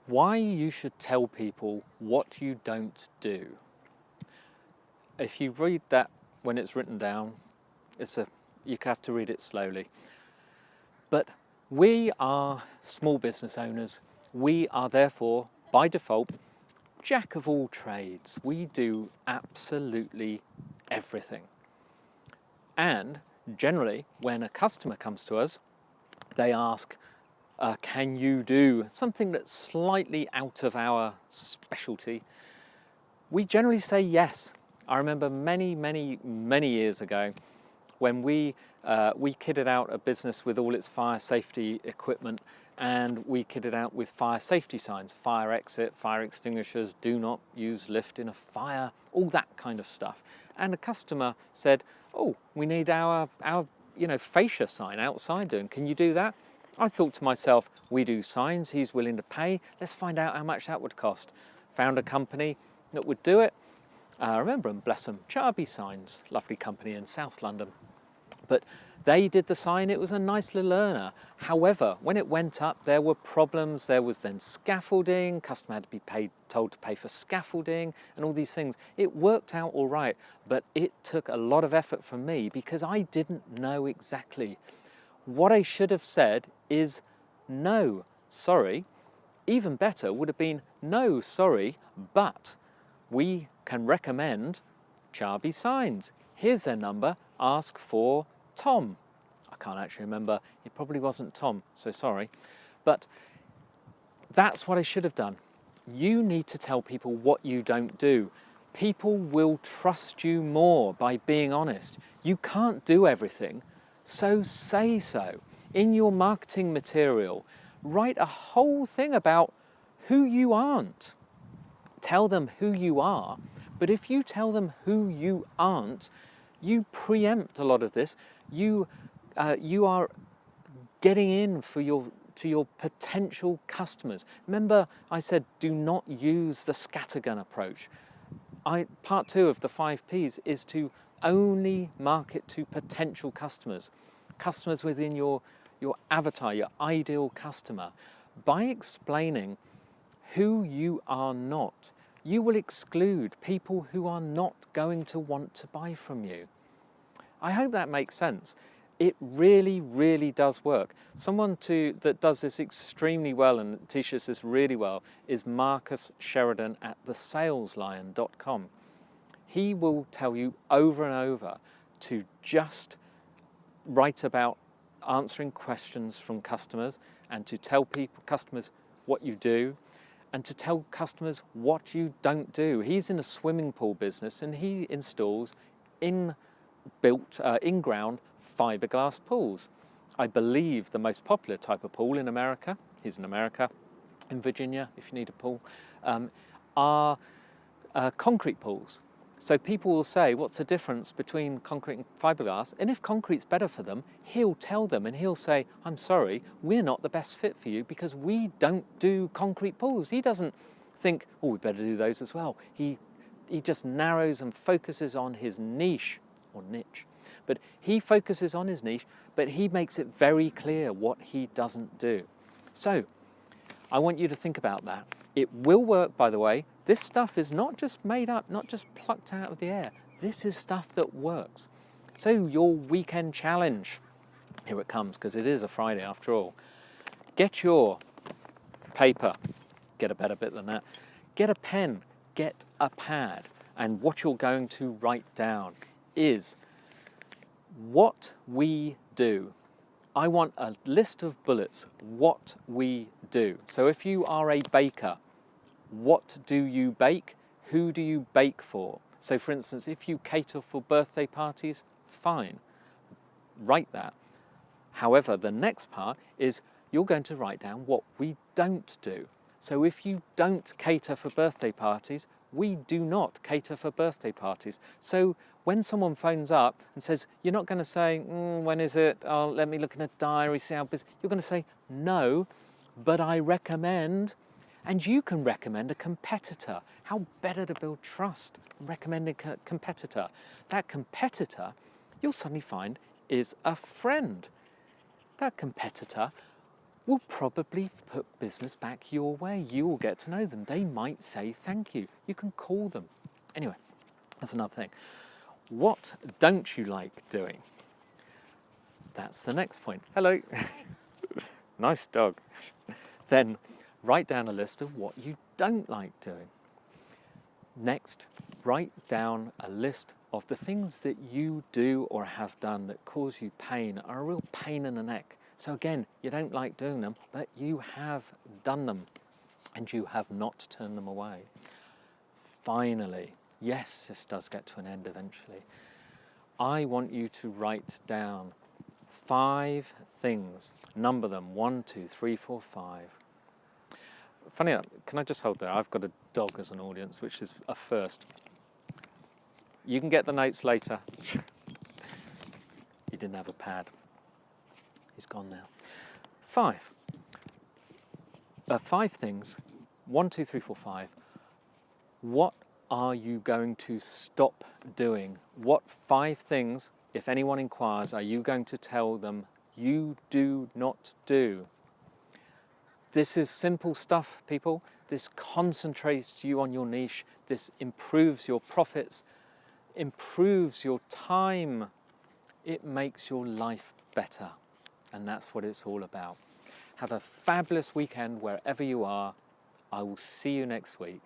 Why you should tell people what you don't do. If you read that when it's written down, you have to read it slowly. But we are small business owners. We are therefore, by default, jack of all trades. We do absolutely everything. And generally, when a customer comes to us, they ask, can you do something that's slightly out of our specialty? We generally say yes. I remember many years ago when we kitted out a business with all its fire safety equipment, and we kitted out with fire safety signs, fire exit, fire extinguishers, do not use lift in a fire, all that kind of stuff. And the customer said, oh, we need our fascia sign outside doing, can you do that? I thought to myself, we do signs, he's willing to pay, let's find out how much that would cost. Found a company that would do it. I remember them, bless them, Charby Signs, lovely company in South London. But they did the sign, it was a nice little earner. However, when it went up, there were problems. There was then scaffolding, customer had to be told to pay for scaffolding and all these things. It worked out all right, but it took a lot of effort from me because I didn't know exactly. What I should have said is no, sorry. Even better would have been no, sorry, but we can recommend Charby Signs. Here's their number, ask for Tom. I can't actually remember, it probably wasn't Tom, so sorry. But that's what I should have done. You need to tell people what you don't do. People will trust you more by being honest. You can't do everything, so say so. In your marketing material, write a whole thing about who you aren't. Tell them who you are, but if you tell them who you aren't, you preempt a lot of this. You are getting in to your potential customers. Remember, I said do not use the scattergun approach. Part 2 of the 5 Ps is to only market to potential customers, customers within your avatar, your ideal customer. By explaining who you are not, you will exclude people who are not going to want to buy from you. I hope that makes sense. It really, really does work. Someone that does this extremely well and teaches this really well is Marcus Sheridan at thesaleslion.com. He will tell you over and over to just write about answering questions from customers and to tell customers what you do and to tell customers what you don't do. He's in a swimming pool business and he installs in-ground fiberglass pools. I believe the most popular type of pool in America, he's in America, in Virginia if you need a pool, are concrete pools. So people will say, what's the difference between concrete and fiberglass? And if concrete's better for them, he'll tell them and he'll say, I'm sorry, we're not the best fit for you because we don't do concrete pools. He doesn't think, oh, we better do those as well. He just narrows and focuses on his niche, or niche. But he focuses on his niche, but he makes it very clear what he doesn't do. So I want you to think about that. It will work, by the way. This stuff is not just made up, not just plucked out of the air. This is stuff that works. So your weekend challenge, here it comes, because it is a Friday after all. Get your paper, get a better bit than that. Get a pen, get a pad. And what you're going to write down is what we do. I want a list of bullets, what we do. So if you are a baker, what do you bake? Who do you bake for? So for instance, if you cater for birthday parties, fine, write that. However, the next part is you're going to write down what we don't do. So if you don't cater for birthday parties, we do not cater for birthday parties. So when someone phones up and says, you're not going to say, when is it? Oh, let me look in a diary, see how busy. You're going to say, no, but I recommend. And you can recommend a competitor. How better to build trust? Recommend a competitor. That competitor, you'll suddenly find, is a friend. That competitor will probably put business back your way. You will get to know them. They might say thank you. You can call them. Anyway, that's another thing. What don't you like doing? That's the next point. Hello. Nice dog. Then write down a list of what you don't like doing. Next, write down a list of the things that you do or have done that cause you pain, are a real pain in the neck. So again, you don't like doing them, but you have done them and you have not turned them away. Finally, yes, this does get to an end eventually. I want you to write down 5 things. Number them, 1, 2, 3, 4, 5. Funny enough, can I just hold there? I've got a dog as an audience, which is a first. You can get the notes later. He didn't have a pad. He's gone now. 5. 5 things. 1, 2, 3, 4, 5. What are you going to stop doing? What 5 things, if anyone inquires, are you going to tell them you do not do? This is simple stuff, people. This concentrates you on your niche. This improves your profits, improves your time. It makes your life better. And that's what it's all about. Have a fabulous weekend wherever you are. I will see you next week.